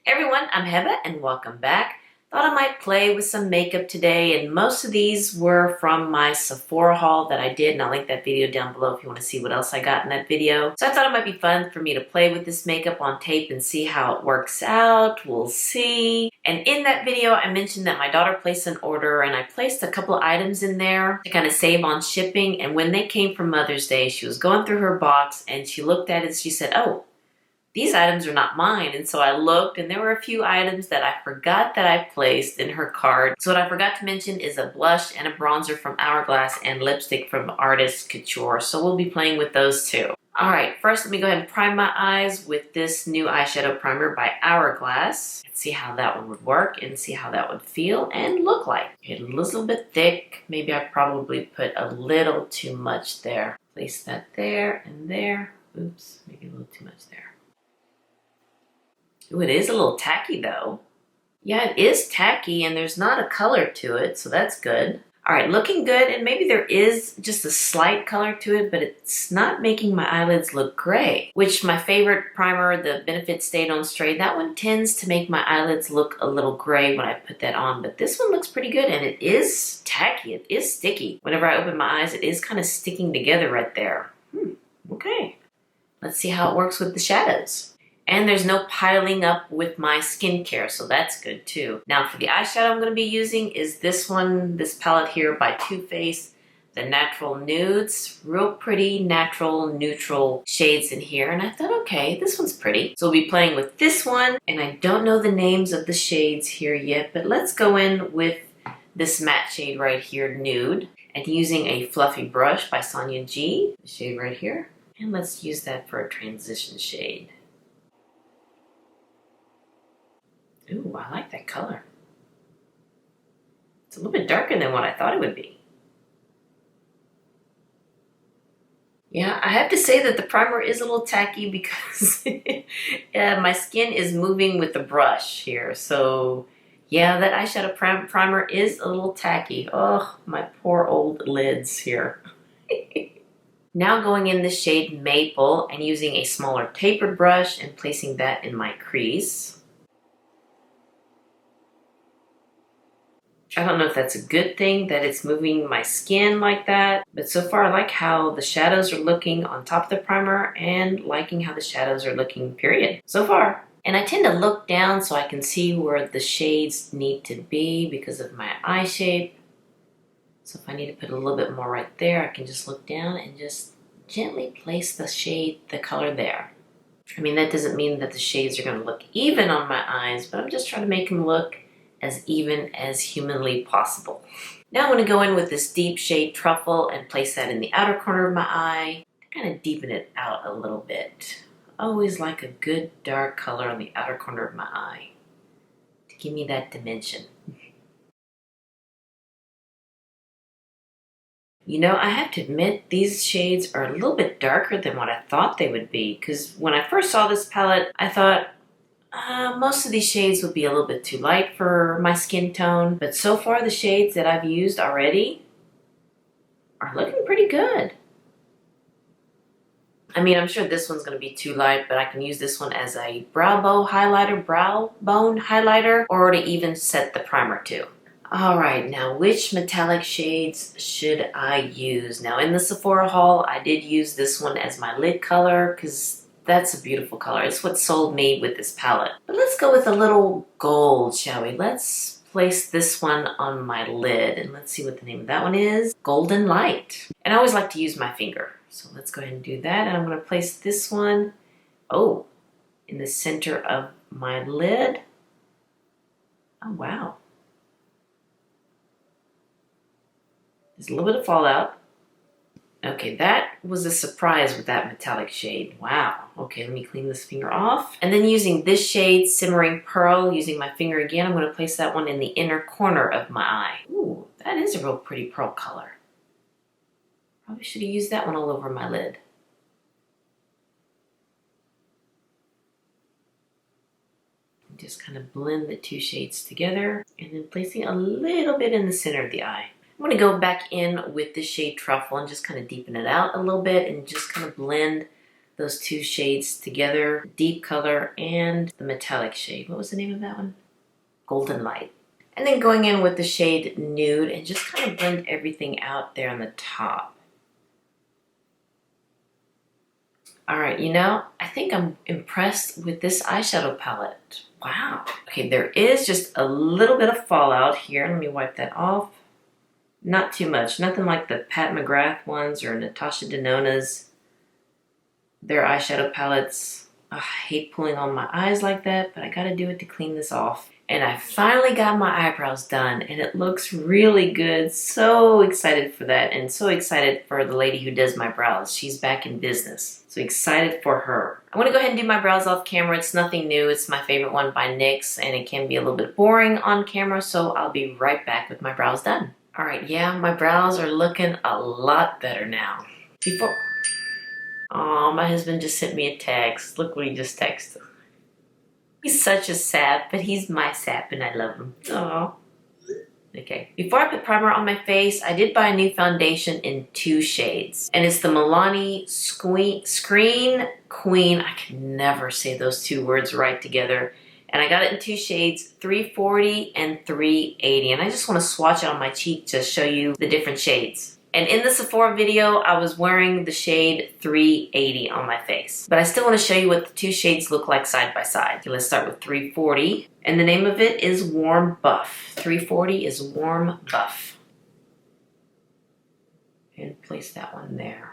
Hey everyone, I'm Heba and welcome back. Thought I might play with some makeup today, and most of these were from my Sephora haul that I did, and I'll link that video down below if you want to see what else I got in that video. So I thought it might be fun for me to play with this makeup on tape and see how it works out. We'll see. And in that video, I mentioned that my daughter placed an order, and I placed a couple of items in there to kind of save on shipping. And when they came for Mother's Day, she was going through her box and she looked at it and she said, "Oh, these items are not mine." And so I looked, and there were a few items that I forgot that I placed in her cart. So what I forgot to mention is a blush and a bronzer from Hourglass and lipstick from Artist Couture. So we'll be playing with those too. All right, first let me go ahead and prime my eyes with this new eyeshadow primer by Hourglass. Let's see how that one would work and see how that would feel and look like. It's a little bit thick. Maybe I probably put a little too much there. Place that there and there. Oops, maybe a little too much there. Ooh, it is a little tacky though. Yeah, it is tacky and there's not a color to it, so that's good. All right, looking good, and maybe there is just a slight color to it, but it's not making my eyelids look gray, which my favorite primer, the Benefit Stay On Stray, that one tends to make my eyelids look a little gray when I put that on, but this one looks pretty good, and it is tacky, it is sticky. Whenever I open my eyes, it is kind of sticking together right there. Okay. Let's see how it works with the shadows. And there's no piling up with my skincare, so that's good too. Now for the eyeshadow I'm going to be using is this one, this palette here by Too Faced, the Natural Nudes. Real pretty, natural, neutral shades in here. And I thought, okay, this one's pretty. So we'll be playing with this one. And I don't know the names of the shades here yet, but let's go in with this matte shade right here, Nude. And using a fluffy brush by Sonia G, the shade right here. And let's use that for a transition shade. Ooh, I like that color. It's a little bit darker than what I thought it would be. Yeah, I have to say that the primer is a little tacky because my skin is moving with the brush here. So yeah, that eyeshadow primer is a little tacky. Oh, my poor old lids here. Now going in the shade Maple and using a smaller tapered brush and placing that in my crease. I don't know if that's a good thing that it's moving my skin like that, but so far I like how the shadows are looking on top of the primer and liking how the shadows are looking, period, so far. And I tend to look down so I can see where the shades need to be because of my eye shape. So if I need to put a little bit more right there, I can just look down and just gently place the shade, the color there. I mean, that doesn't mean that the shades are going to look even on my eyes, but I'm just trying to make them look as even as humanly possible. Now I'm going to go in with this deep shade Truffle and place that in the outer corner of my eye to kind of deepen it out a little bit. Always like a good dark color on the outer corner of my eye to give me that dimension. You know, I have to admit these shades are a little bit darker than what I thought they would be, because when I first saw this palette, I thought, most of these shades would be a little bit too light for my skin tone, but so far the shades that I've used already are looking pretty good. I mean, I'm sure this one's going to be too light, but I can use this one as a brow bone highlighter, or to even set the primer to. All right, now which metallic shades should I use? Now in the Sephora haul, I did use this one as my lid color because that's a beautiful color. It's what sold me with this palette. But let's go with a little gold, shall we? Let's place this one on my lid, and let's see what the name of that one is. Golden Light. And I always like to use my finger. So let's go ahead and do that. And I'm going to place this one, in the center of my lid. Oh, wow. There's a little bit of fallout. Okay, that was a surprise with that metallic shade. Wow. Okay, let me clean this finger off. And then using this shade, Simmering Pearl, using my finger again, I'm going to place that one in the inner corner of my eye. Ooh, that is a real pretty pearl color. Probably should have used that one all over my lid. Just kind of blend the two shades together and then placing a little bit in the center of the eye. I'm going to go back in with the shade Truffle and just kind of deepen it out a little bit and just kind of blend those two shades together, deep color and the metallic shade. What was the name of that one? Golden Light. And then going in with the shade Nude and just kind of blend everything out there on the top. All right, you know, I think I'm impressed with this eyeshadow palette. Wow. Okay, there is just a little bit of fallout here. Let me wipe that off. Not too much. Nothing like the Pat McGrath ones or Natasha Denona's. Their eyeshadow palettes. Oh, I hate pulling on my eyes like that, but I gotta do it to clean this off. And I finally got my eyebrows done and it looks really good. So excited for that and so excited for the lady who does my brows. She's back in business. So excited for her. I'm gonna go ahead and do my brows off camera. It's nothing new. It's my favorite one by NYX and it can be a little bit boring on camera, so I'll be right back with my brows done. All right, yeah, my brows are looking a lot better now. Oh, my husband just sent me a text. Look what he just texted. He's such a sap, but he's my sap and I love him. Oh. Okay. Before I put primer on my face, I did buy a new foundation in 2 shades. And it's the Milani Screen Queen. I can never say those 2 words right together. And I got it in 2 shades, 340 and 380. And I just want to swatch it on my cheek to show you the different shades. And in the Sephora video, I was wearing the shade 380 on my face. But I still want to show you what the 2 shades look like side by side. Okay, let's start with 340. And the name of it is Warm Buff. 340 is Warm Buff. And place that one there.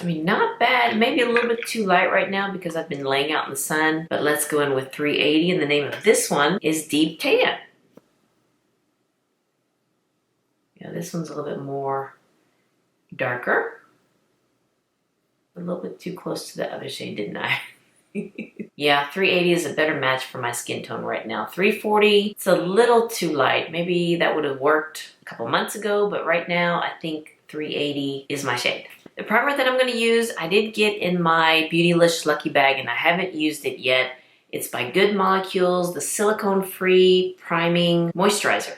I mean, not bad. Maybe a little bit too light right now because I've been laying out in the sun. But let's go in with 380. And the name of this one is Deep Tan. Yeah, this one's a little bit more darker. A little bit too close to the other shade, didn't I? Yeah, 380 is a better match for my skin tone right now. 340, it's a little too light. Maybe that would have worked a couple months ago, but right now I think 380 is my shade. The primer that I'm going to use, I did get in my Beautylish Lucky Bag and I haven't used it yet. It's by Good Molecules, the silicone-free priming moisturizer.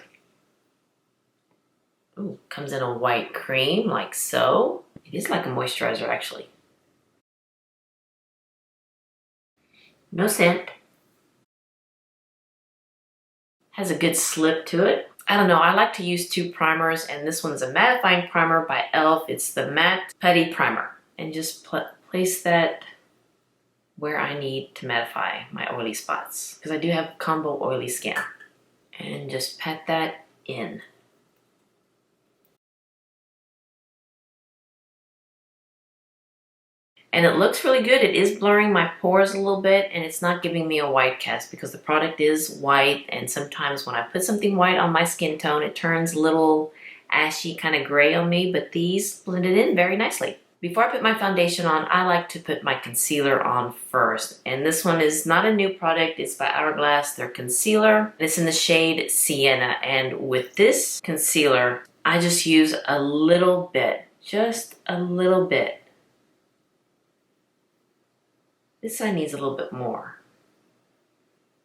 Ooh, comes in a white cream, like so. It is like a moisturizer, actually. No scent. Has a good slip to it. I don't know, I like to use 2 primers, and this one's a mattifying primer by e.l.f. It's the Matte Putty Primer. And just place that where I need to mattify my oily spots, because I do have combo oily skin. And just pat that in. And it looks really good. It is blurring my pores a little bit and it's not giving me a white cast because the product is white, and sometimes when I put something white on my skin tone, it turns a little ashy, kind of gray on me, but these blended in very nicely. Before I put my foundation on, I like to put my concealer on first. And this one is not a new product. It's by Hourglass, their concealer. It's in the shade Sienna. And with this concealer, I just use a little bit, just a little bit. This side needs a little bit more.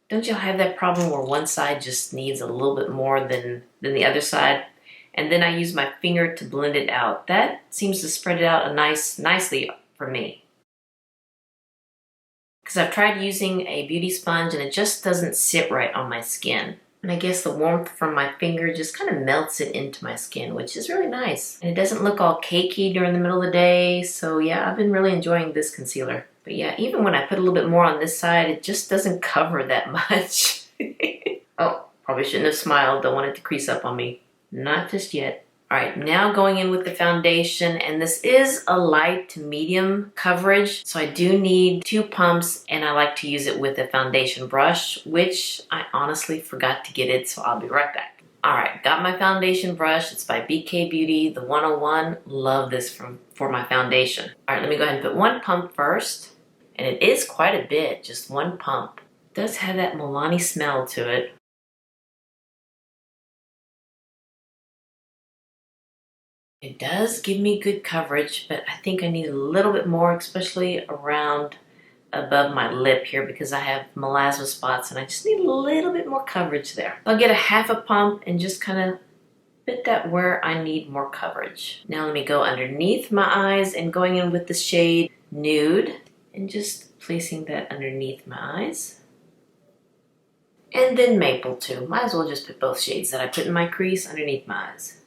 Don't y'all have that problem where one side just needs a little bit more than the other side? And then I use my finger to blend it out. That seems to spread it out nicely for me. Because I've tried using a beauty sponge and it just doesn't sit right on my skin. And I guess the warmth from my finger just kind of melts it into my skin, which is really nice. And it doesn't look all cakey during the middle of the day. So yeah, I've been really enjoying this concealer. But yeah, even when I put a little bit more on this side, it just doesn't cover that much. Oh, probably shouldn't have smiled. Don't want it to crease up on me. Not just yet. All right, now going in with the foundation, and this is a light to medium coverage, so I do need 2 pumps, and I like to use it with a foundation brush, which I honestly forgot to get it, so I'll be right back. All right, got my foundation brush. It's by BK Beauty, the 101. Love this for my foundation. All right, let me go ahead and put 1 pump first. And it is quite a bit, just 1 pump. It does have that Milani smell to it. It does give me good coverage, but I think I need a little bit more, especially around above my lip here because I have melasma spots and I just need a little bit more coverage there. I'll get a 1/2 pump and just kind of bit that where I need more coverage. Now let me go underneath my eyes and going in with the shade Nude and just placing that underneath my eyes. And then Maple too. Might as well just put both shades that I put in my crease underneath my eyes.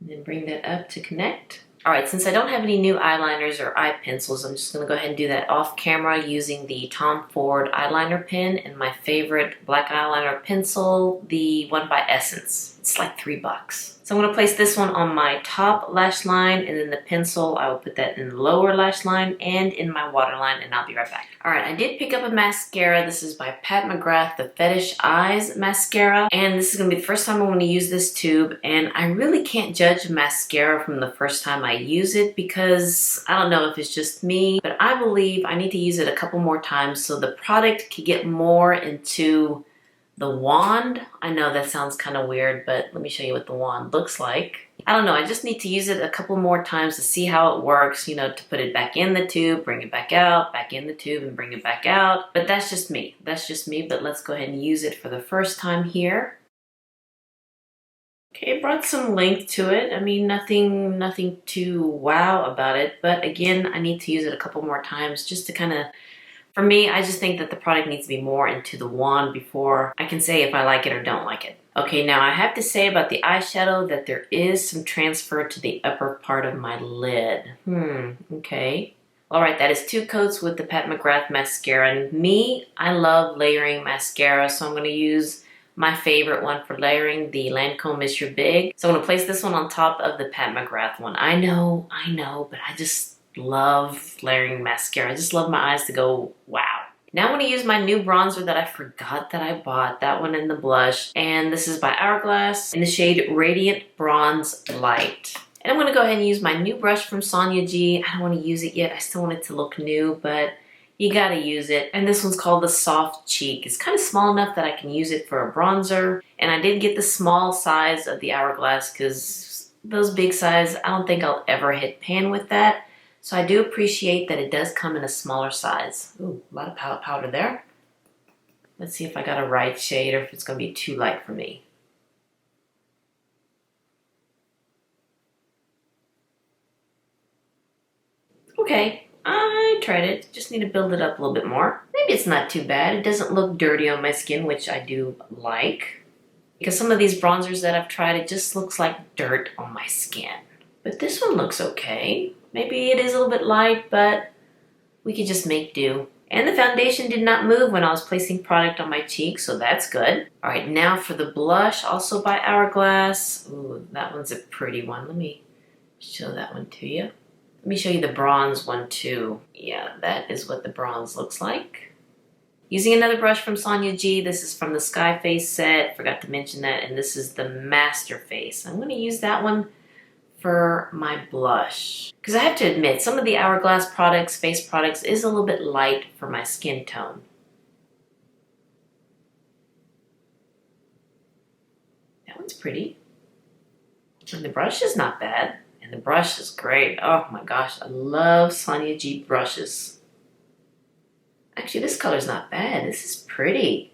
And then bring that up to connect. All right, since I don't have any new eyeliners or eye pencils, I'm just gonna go ahead and do that off camera using the Tom Ford eyeliner pen and my favorite black eyeliner pencil, the one by Essence. It's like $3. So I'm gonna place this one on my top lash line, and then the pencil, I will put that in the lower lash line and in my waterline, and I'll be right back. All right, I did pick up a mascara. This is by Pat McGrath, the Fetish Eyes mascara. And this is gonna be the first time I'm gonna use this tube. And I really can't judge mascara from the first time I use it because I don't know if it's just me, but I believe I need to use it a couple more times so the product can get more into the wand. I know that sounds kind of weird, but let me show you what the wand looks like. I don't know, I just need to use it a couple more times to see how it works, you know, to put it back in the tube, bring it back out, back in the tube, and bring it back out. But that's just me. That's just me, but let's go ahead and use it for the first time here. Okay, it brought some length to it. I mean, nothing too wow about it, but again, I need to use it a couple more times just to kind of, for me, I just think that the product needs to be more into the wand before I can say if I like it or don't like it. Okay, now I have to say about the eyeshadow that there is some transfer to the upper part of my lid. Okay. All right, that is 2 coats with the Pat McGrath mascara. And me, I love layering mascara, so I'm gonna use my favorite one for layering, the Lancome Mr. Big. So I'm gonna place this one on top of the Pat McGrath one. I know, but I just love layering mascara. I just love my eyes to go, wow. Now I'm going to use my new bronzer that I forgot that I bought, that one in the blush, and this is by Hourglass in the shade Radiant Bronze Light. And I'm going to go ahead and use my new brush from Sonia G. I don't want to use it yet. I still want it to look new, but you got to use it. And this one's called the Soft Cheek. It's kind of small enough that I can use it for a bronzer. And I did get the small size of the Hourglass because those big size, I don't think I'll ever hit pan with that. So I do appreciate that it does come in a smaller size. Ooh, a lot of powder there. Let's see if I got a right shade or if it's going to be too light for me. Okay, I tried it. Just need to build it up a little bit more. Maybe it's not too bad. It doesn't look dirty on my skin, which I do like. Because some of these bronzers that I've tried, it just looks like dirt on my skin. But this one looks okay. Maybe it is a little bit light, but we could just make do. And the foundation did not move when I was placing product on my cheeks, so that's good. All right, now for the blush, also by Hourglass. Ooh, that one's a pretty one. Let me show that one to you. Let me show you the bronze one too. Yeah, that is what the bronze looks like. Using another brush from Sonia G. This is from the Sky Face set. Forgot to mention that. And this is the Master Face. I'm going to use that one for my blush. Because I have to admit, some of the Hourglass products, face products, is a little bit light for my skin tone. That one's pretty. And the brush is not bad. And the brush is great. Oh my gosh, I love Sonia G brushes. Actually, this color's not bad. This is pretty.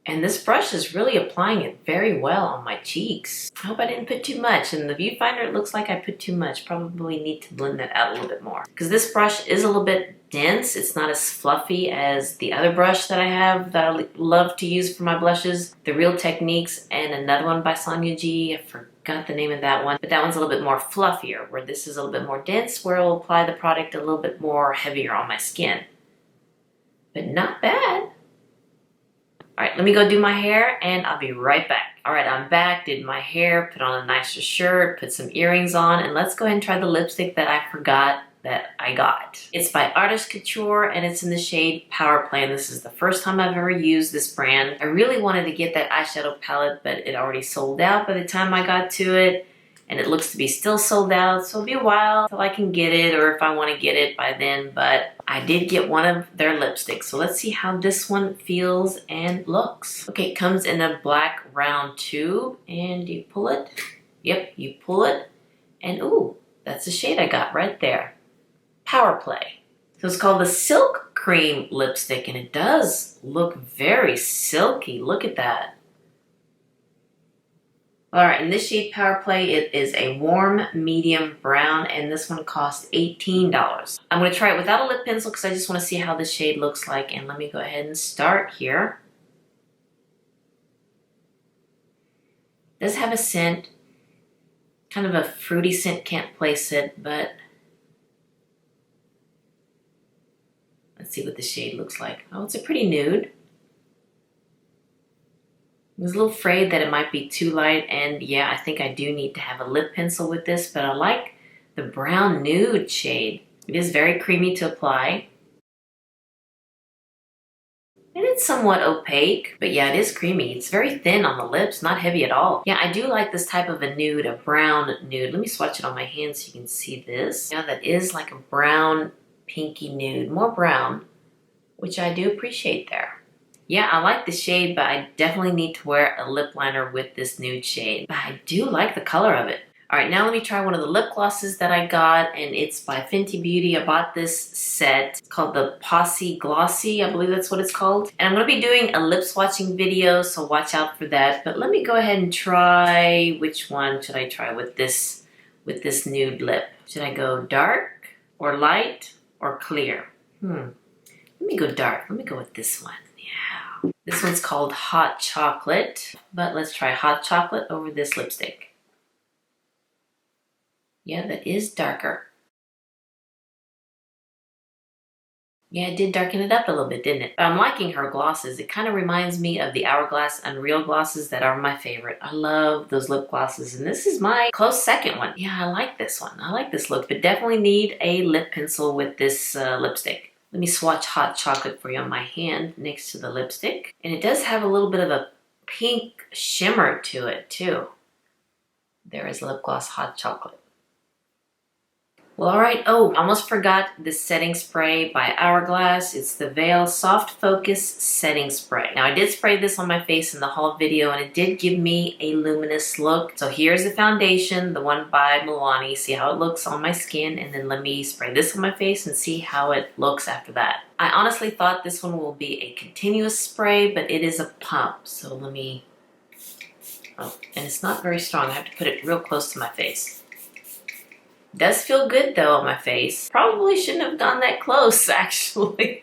And this brush is really applying it very well on my cheeks. I hope I didn't put too much. In the viewfinder, it looks like I put too much. Probably need to blend that out a little bit more. Because this brush is a little bit dense. It's not as fluffy as the other brush that I have that I love to use for my blushes. The Real Techniques and another one by Sonia G. I forgot the name of that one. But that one's a little bit more fluffier, where this is a little bit more dense, where I'll apply the product a little bit more heavier on my skin. But not bad. All right, let me go do my hair and I'll be right back. All right, I'm back, did my hair, put on a nicer shirt, put some earrings on, and let's go ahead and try the lipstick that I forgot that I got. It's by Artist Couture and it's in the shade Power Play. And this is the first time I've ever used this brand. I really wanted to get that eyeshadow palette, but it already sold out by the time I got to it. And it looks to be still sold out, so it'll be a while till I can get it or if I want to get it by then. But I did get one of their lipsticks, so let's see how this one feels and looks. Okay, it comes in a black round tube, and you pull it. Yep, you pull it, and ooh, that's the shade I got right there. Power Play. So it's called the Silk Cream Lipstick, and it does look very silky. Look at that. All right, in this shade Power Play, it is a warm medium brown, and this one costs $18. I'm going to try it without a lip pencil because I just want to see how this shade looks like. And let me go ahead and start here. It does have a scent, kind of a fruity scent, can't place it, but let's see what the shade looks like. Oh, it's a pretty nude. I was a little afraid that it might be too light, and yeah, I think I do need to have a lip pencil with this, but I like the brown nude shade. It is very creamy to apply. And it's somewhat opaque, but yeah, it is creamy. It's very thin on the lips, not heavy at all. Yeah, I do like this type of a nude, a brown nude. Let me swatch it on my hand so you can see this. Yeah, that is like a brown, pinky nude, more brown, which I do appreciate there. Yeah, I like the shade, but I definitely need to wear a lip liner with this nude shade. But I do like the color of it. All right, now let me try one of the lip glosses that I got, and it's by Fenty Beauty. I bought this set. It's called the Posse Glossy, I believe that's what it's called. And I'm gonna be doing a lip swatching video, so watch out for that. But let me go ahead and try, which one should I try with this nude lip? Should I go dark or light or clear? Let me go dark. Let me go with this one. Yeah. This one's called Hot Chocolate, but let's try Hot Chocolate over this lipstick. Yeah, that is darker. Yeah, it did darken it up a little bit, didn't it? But I'm liking her glosses. It kind of reminds me of the Hourglass Unreal glosses that are my favorite. I love those lip glosses, and this is my close second one. Yeah, I like this one. I like this look, but definitely need a lip pencil with this lipstick. Let me swatch Hot Chocolate for you on my hand next to the lipstick. And it does have a little bit of a pink shimmer to it, too. There is lip gloss Hot Chocolate. Well, all right. Oh, almost forgot the setting spray by Hourglass. It's the Veil Soft Focus Setting Spray. Now, I did spray this on my face in the haul video, and it did give me a luminous look. So here's the foundation, the one by Milani. See how it looks on my skin, and then let me spray this on my face and see how it looks after that. I honestly thought this one will be a continuous spray, but it is a pump. So let me... Oh, and it's not very strong. I have to put it real close to my face. Does feel good though on my face. Probably shouldn't have gone that close actually.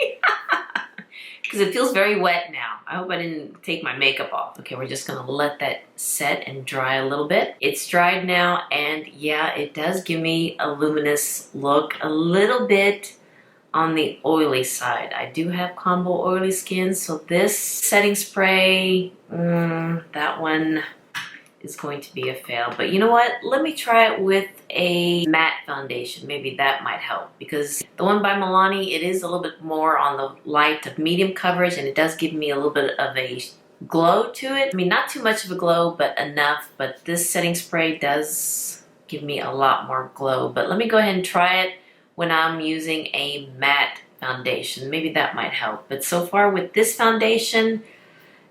Because it feels very wet now. I hope I didn't take my makeup off. Okay, we're just gonna let that set and dry a little bit. It's dried now, and yeah, it does give me a luminous look. A little bit on the oily side. I do have combo oily skin, so this setting spray, that one is going to be a fail. But you know what? Let me try it with a matte foundation. Maybe that might help, because the one by Milani, it is a little bit more on the light of medium coverage, and it does give me a little bit of a glow to it. I mean, not too much of a glow, but enough. But this setting spray does give me a lot more glow. But let me go ahead and try it when I'm using a matte foundation. Maybe that might help. But so far with this foundation,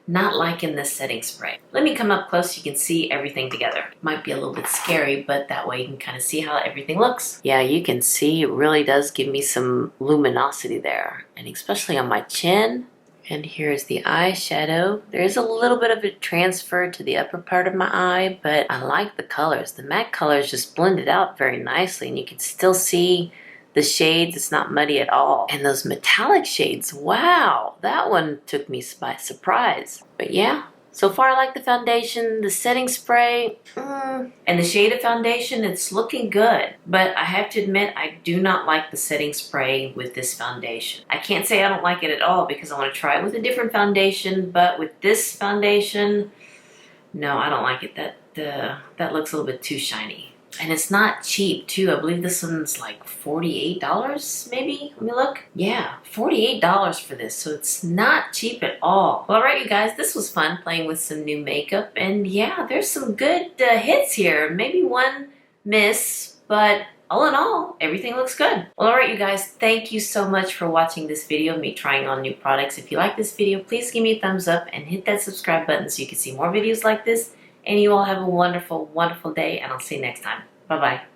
not liking this setting spray. Let me come up close so you can see everything together. Might be a little bit scary, but that way you can kind of see how everything looks. Yeah, you can see it really does give me some luminosity there, and especially on my chin. And here's the eyeshadow. There is a little bit of a transfer to the upper part of my eye, but I like the colors. The matte colors just blend it out very nicely, and you can still see the shades. It's not muddy at all. And those metallic shades, wow, that one took me by surprise. But yeah, so far I like the foundation, the setting spray, and the shade of foundation, it's looking good. But I have to admit, I do not like the setting spray with this foundation. I can't say I don't like it at all, because I want to try it with a different foundation, but with this foundation, no, I don't like it. That looks a little bit too shiny. And it's not cheap, too. I believe this one's like $48, maybe? Let me look. Yeah, $48 for this, so it's not cheap at all. Well, all right, you guys, this was fun playing with some new makeup. And yeah, there's some good hits here. Maybe one miss, but all in all, everything looks good. Well, all right, you guys, thank you so much for watching this video of me trying on new products. If you like this video, please give me a thumbs up and hit that subscribe button so you can see more videos like this. And you all have a wonderful, wonderful day, and I'll see you next time. Bye-bye.